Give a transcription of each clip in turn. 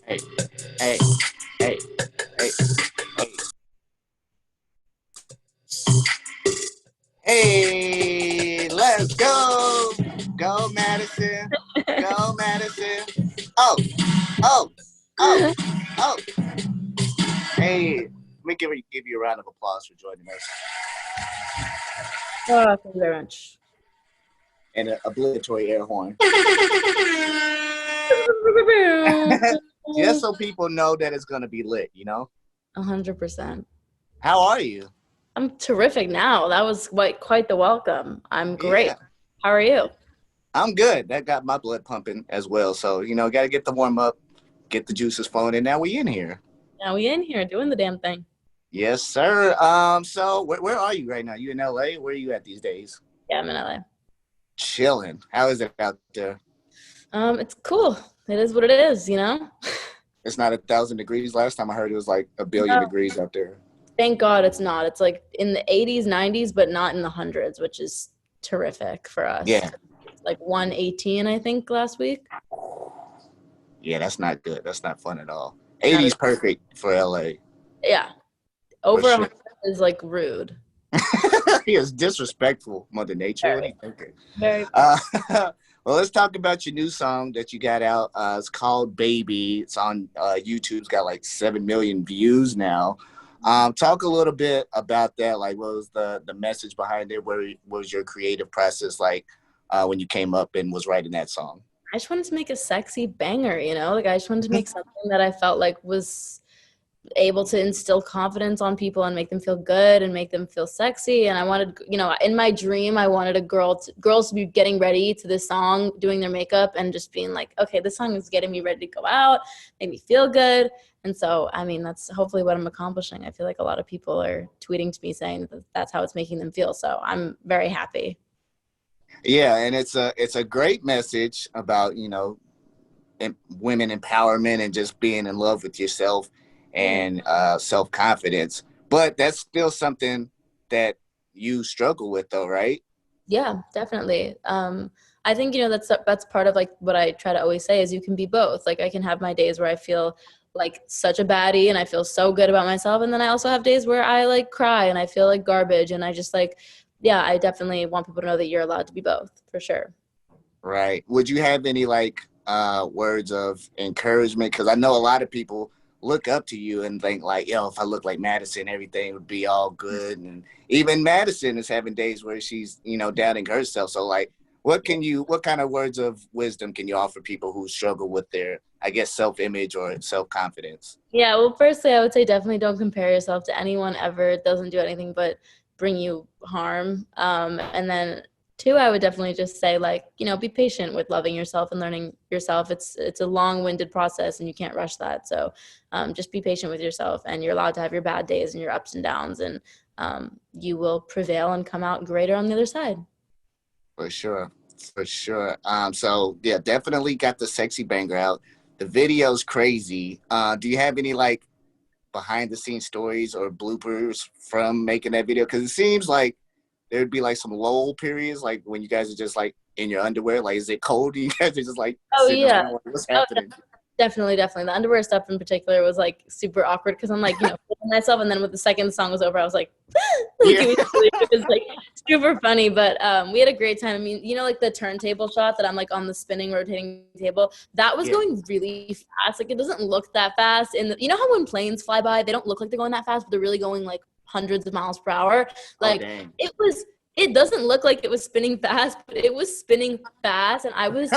Hey, hey, hey, hey, hey, hey, let's go. Go, Madison. Go, Madison. Oh, oh, oh, oh. Hey, let me give you a round of applause for joining us. Oh, thank you very much. And an obligatory air horn. Just so people know that it's going to be lit, 100%. How are you? I'm terrific now. That was quite the welcome. I'm great. Yeah, How are you? I'm good. That got my blood pumping as well. So, got to get the warm up, get the juices flowing, and now we in here. Now we in here doing the damn thing. Yes, sir. So where are you right now? You in LA? Where are you at these days? Yeah, I'm in LA. Chilling. How is it out there? It's cool. It is what it is. It's not 1,000 degrees. Last time I heard it was like a billion No, degrees out there. thank God it's not. It's like in the 80s, 90s, but not in the hundreds, which is terrific for us. Yeah. It's like 118, I think, last week. Yeah, that's not good. That's not fun at all. Not 80's as, perfect for LA. yeah, For over sure. 100 is like rude. He is disrespectful, Mother Nature. What do Very, you think? very. Uh, well, let's talk about your new song that you got out. It's called Baby. It's on YouTube. It's got like 7 million views now. Talk a little bit about that. Like, what was the message behind it? What was your creative process like when you came up and was writing that song? I just wanted to make a sexy banger. Like I just wanted to make something that I felt like was able to instill confidence on people and make them feel good and make them feel sexy. And I wanted, in my dream, I wanted girls to be getting ready to this song, doing their makeup and just being like, okay, this song is getting me ready to go out, make me feel good. And so, I mean, that's hopefully what I'm accomplishing. I feel like a lot of people are tweeting to me saying that that's how it's making them feel. So I'm very happy. Yeah, and it's a great message about women empowerment and just being in love with yourself Yeah. and self confidence. But that's still something that you struggle with, though, right? Yeah, definitely. I think that's part of like what I try to always say is you can be both. Like I can have my days where I feel like such a baddie and I feel so good about myself, and then I also have days where I like cry and I feel like garbage, and I just like, yeah, I definitely want people to know that you're allowed to be both for sure. Right. Would you have any like words of encouragement? Because I know a lot of people look up to you and think like, yo, if I look like Madison, everything would be all good. And even Madison is having days where she's, doubting herself. So like, what kind of words of wisdom can you offer people who struggle with their, I guess, self-image or self-confidence? Yeah, well, firstly, I would say definitely don't compare yourself to anyone ever. It doesn't do anything but bring you harm. And then two, I would definitely just say like, be patient with loving yourself and learning yourself. It's a long-winded process and you can't rush that. So just be patient with yourself, and you're allowed to have your bad days and your ups and downs, and you will prevail and come out greater on the other side. For sure. For sure. So yeah, definitely got the sexy banger out. The video's crazy. Do you have any like behind the scenes stories or bloopers from making that video? Because it seems like there'd be like some lull periods, like when you guys are just like in your underwear. Like, is it cold? You guys are just like Oh sitting yeah. around. Like, what's Oh, happening? definitely, definitely. The underwear stuff in particular was like super awkward because I'm like, feeling myself, and then with the second song was over, I was like, like Yeah. it was like super funny. But we had a great time. I mean, like the turntable shot that I'm like on the spinning, rotating table, that was Yeah. going really fast. Like it doesn't look that fast. And you know how when planes fly by, they don't look like they're going that fast, but they're really going like hundreds of miles per hour. Oh Like dang. it was. It doesn't look like it was spinning fast, but it was spinning fast, and I was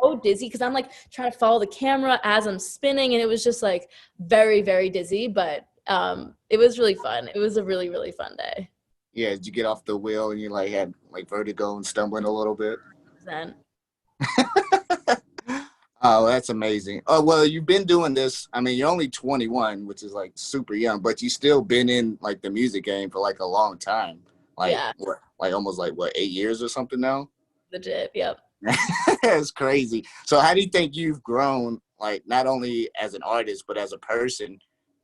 so dizzy because I'm like trying to follow the camera as I'm spinning, and it was just like very, very dizzy. But it was really fun. It was a really, really fun day. Yeah. Did you get off the wheel and you like had like vertigo and stumbling a little bit? Then Oh, that's amazing. Oh, well, you've been doing this. I mean, you're only 21, which is like super young, but you still been in like the music game for like a long time. Like yeah, what? Like almost like what, 8 years or something now? legit. Yep. That's crazy. So how do you think you've grown, like not only as an artist, but as a person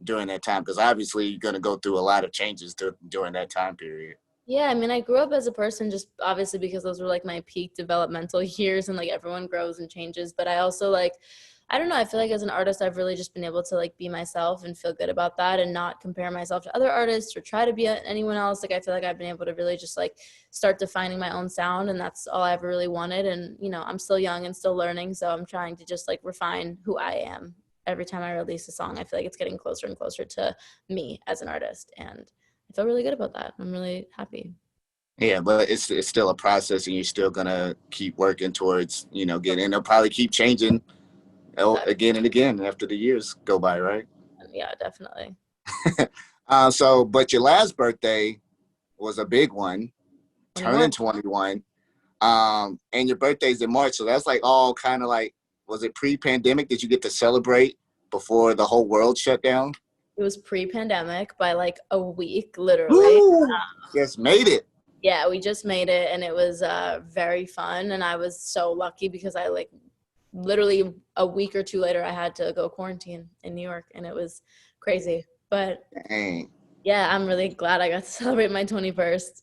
during that time? Because obviously you're gonna go through a lot of changes during that time period. Yeah, I mean, I grew up as a person just obviously because those were like my peak developmental years, and like everyone grows and changes. But I also like I don't know. I feel like as an artist, I've really just been able to like be myself and feel good about that and not compare myself to other artists or try to be anyone else. Like I feel like I've been able to really just like start defining my own sound, and that's all I ever really wanted. And you know, I'm still young and still learning, so I'm trying to just like refine who I am every time I release a song. I feel like it's getting closer and closer to me as an artist, and I feel really good about that. I'm really happy. Yeah, but it's still a process, and you're still gonna keep working towards, you know, getting. It'll probably keep changing again and again after the years go by, right? Yeah, definitely. But your last birthday was a big one, turning 21. 21. And your birthday's in March, so that's like all kind of like, was it pre-pandemic? Did you get to celebrate before the whole world shut down? It was pre-pandemic by like a week, literally. Woo! Just made it. Yeah, we just made it, and it was very fun. And I was so lucky because I like literally a week or two later, I had to go quarantine in New York, and it was crazy. But Dang. yeah, I'm really glad I got to celebrate my 21st.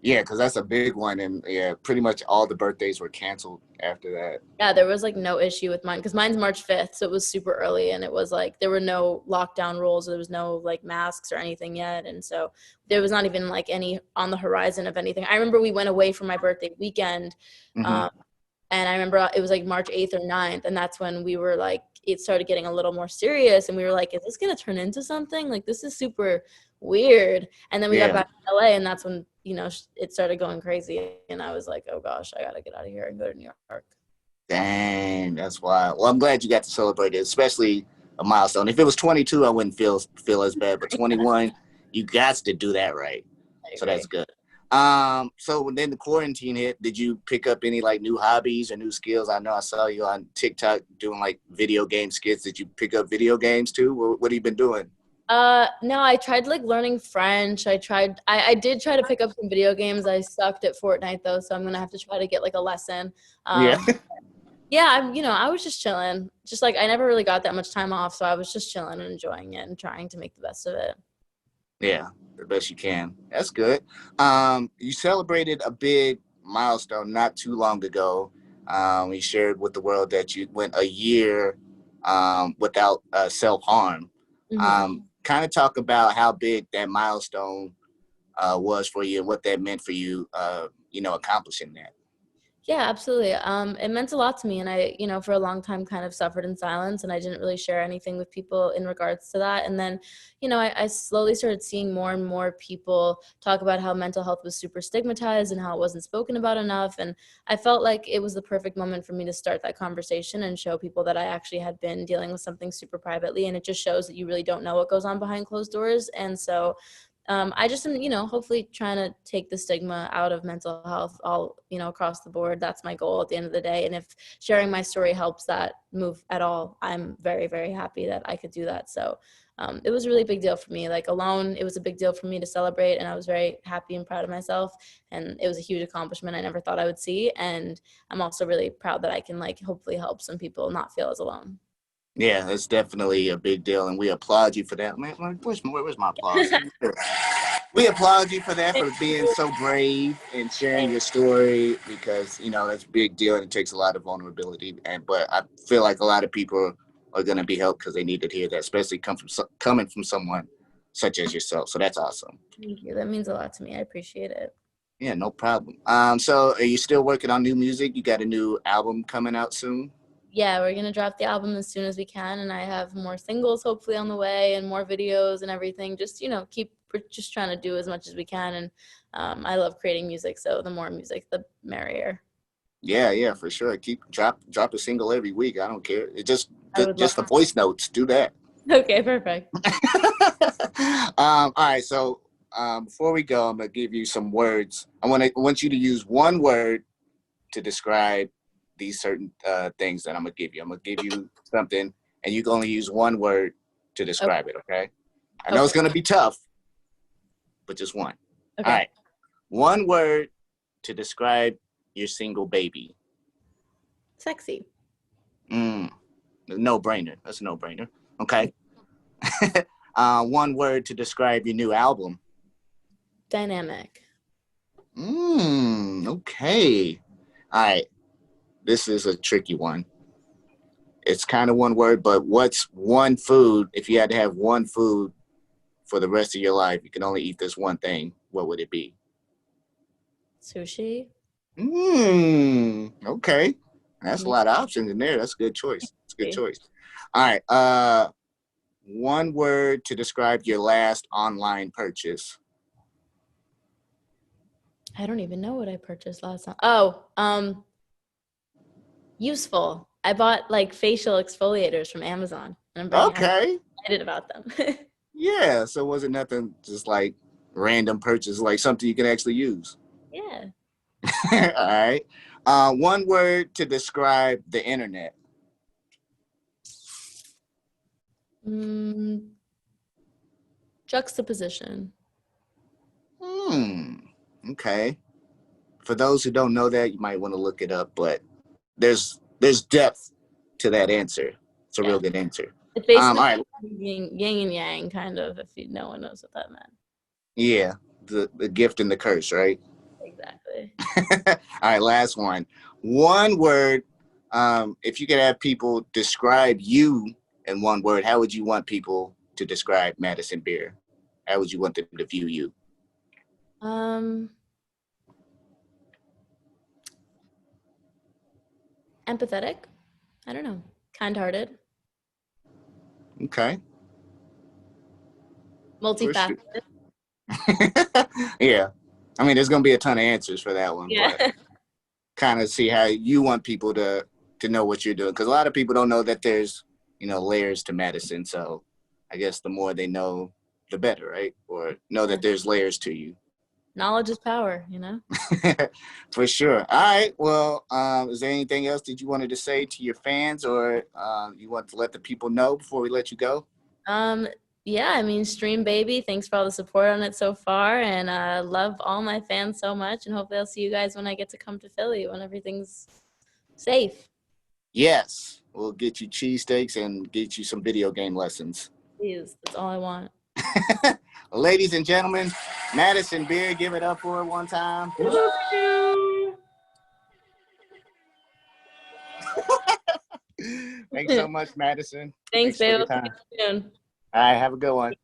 Yeah, because that's a big one, and yeah, pretty much all the birthdays were canceled after that. Yeah, there was like no issue with mine because mine's March 5th, so it was super early, and it was like there were no lockdown rules, there was no like masks or anything yet, and so there was not even like any on the horizon of anything. I remember we went away for my birthday weekend, Mm-hmm. um, and I remember it was like March 8th or 9th, and that's when we were like it started getting a little more serious, and we were like, is this gonna turn into something? Like this is super weird. And then we got Yeah. back to LA, and that's when you know it started going crazy, and I was like, oh gosh, I gotta get out of here and go to New York. Dang, that's wild. Well, I'm glad you got to celebrate it, especially a milestone. If it was 22, I wouldn't feel as bad, but 21, you got to do that right. I So that's agree. good. So when then the quarantine hit, did you pick up any like new hobbies or new skills? I know I saw you on TikTok doing like video game skits. Did you pick up video games too? What have you been doing? No, I tried like learning French. I did try to pick up some video games. I sucked at Fortnite though, so I'm gonna have to try to get like a lesson. Yeah. Um, yeah, I was just chilling. Just like I never really got that much time off, so I was just chilling and enjoying it and trying to make the best of it. Yeah, the best you can. That's good. You celebrated a big milestone not too long ago. You shared with the world that you went a year without self harm. Hmm. Kind of talk about how big that milestone was for you and what that meant for you. Accomplishing that. Yeah, absolutely. It meant a lot to me, and I, for a long time, kind of suffered in silence, and I didn't really share anything with people in regards to that. And then, I slowly started seeing more and more people talk about how mental health was super stigmatized and how it wasn't spoken about enough. And I felt like it was the perfect moment for me to start that conversation and show people that I actually had been dealing with something super privately, and it just shows that you really don't know what goes on behind closed doors. And so I just am, hopefully trying to take the stigma out of mental health all, across the board. That's my goal at the end of the day. And if sharing my story helps that move at all, I'm very, very happy that I could do that. So it was a really big deal for me. Like alone, it was a big deal for me to celebrate. And I was very happy and proud of myself. And it was a huge accomplishment I never thought I would see. And I'm also really proud that I can like hopefully help some people not feel as alone. Yeah, it's definitely a big deal, and we applaud you for that. Man, where's my applause? We applaud you for that, Thank for being you. so brave and sharing your story, because that's a big deal and it takes a lot of vulnerability. But I feel like a lot of people are going to be helped because they need to hear that, especially coming from someone such as yourself. So that's awesome. Thank you. That means a lot to me. I appreciate it. Yeah, no problem. So are you still working on new music? You got a new album coming out soon? Yeah, we're gonna drop the album as soon as we can, and I have more singles hopefully on the way and more videos and everything. Just we're just trying to do as much as we can, and I love creating music, so the more music, the merrier. Yeah, for sure. Keep drop a single every week. I don't care. It I would love. just the voice notes. Do that. Okay, perfect. All right. So before we go, I'm gonna give you some words. I want you to use one word to describe these certain things that I'm gonna give you. I'm gonna give you something, and you can only use one word to Okay. describe it. Okay. I know it's Okay. gonna be tough, but just one. All Okay. right. One word to describe your single baby. Sexy. Mm, no brainer. That's a no brainer. Okay. One word to describe your new album. Dynamic. Okay. All right. This is a tricky one. it's kind of one word, but what's one food, if you had to have one food for the rest of your life, you can only eat this one thing, what would it be? Sushi. Okay. That's a Mm, lot of options in there. That's a good choice. It's a good okay. choice. All right. One word to describe your last online purchase. I don't even know what I purchased last time. Oh, useful. I bought like facial exfoliators from Amazon, and I'm very happy, Okay. excited about them. Yeah. So was it nothing just like random purchase, like something you can actually use? Yeah. All right. One word to describe the internet. Mm, juxtaposition. Hmm. Okay. For those who don't know that, you might want to look it up, but there's depth to that answer. It's a Yeah. real good answer. It All basically right. yin and yang, kind of, if no one knows what that meant. Yeah. The gift and the curse, right? Exactly. All right. Last one. One word. If you could have people describe you in one word, how would you want people to describe Madison Beer? How would you want them to view you? Um, empathetic. I don't know. Kind-hearted. Okay. For sure. Multifaceted. Yeah. I mean, there's gonna be a ton of answers for that one, Yeah. but kind of see how you want people to know what you're doing, because a lot of people don't know that there's layers to medicine. So I guess the more they know, the better, right? Or know Yeah. that there's layers to you. Knowledge is power, you know? For sure. All right. Well, is there anything else that you wanted to say to your fans, or you want to let the people know before we let you go? Um, yeah, I mean, Stream Baby, thanks for all the support on it so far. And love all my fans so much. And hopefully I'll see you guys when I get to come to Philly when everything's safe. Yes, we'll get you cheesesteaks and get you some video game lessons. Please, that's all I want. Ladies and gentlemen, Madison Beer, give it up for her one time. Thanks so much, Madison. Thanks, Thanks for babe. your I'll see time. you soon. All right, have a good one.